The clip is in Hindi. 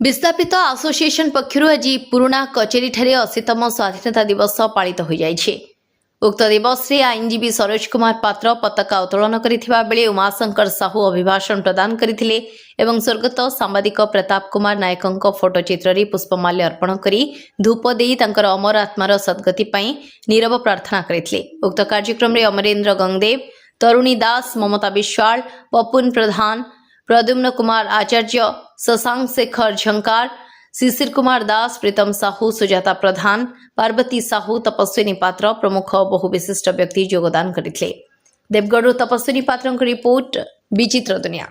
विस्थापित आसोसिएशन पक्षरु आज पुराणा कचेरी ठारे 80तम स्वाधीनता दिवस पालित हो जाइछे। उक्त दिवस रे आईनजीवी सरोज कुमार पात्र पताका उत्तोलन करिथिबा बेले उमाशंकर साहू अभिभाषण प्रदान करथिले एवं स्वर्गत सांबादिक प्रताप कुमार नायकंक फोटो चित्र रे पुष्पमाल्य अर्पण करी धूप देई तांकर अमर आत्मार सद्गति पई नीरव प्रार्थना करथिले। उक्त कार्यक्रम रे अमरेंद्र गंगदेव, तरुणी दास, ममता विश्वाल, पपुन प्रधान, प्रद्युम्न कुमार आचार्य, शशांक शेखर झंकार, शिशिर कुमार दास, प्रीतम साहू, सुजाता प्रधान, पार्वती साहू, तपस्विनी पात्र प्रमुख बहु विशिष्ट व्यक्ति योगदान करथिले। देवगढ़ तपस्विनी पात्र रिपोर्ट विचित्र दुनिया।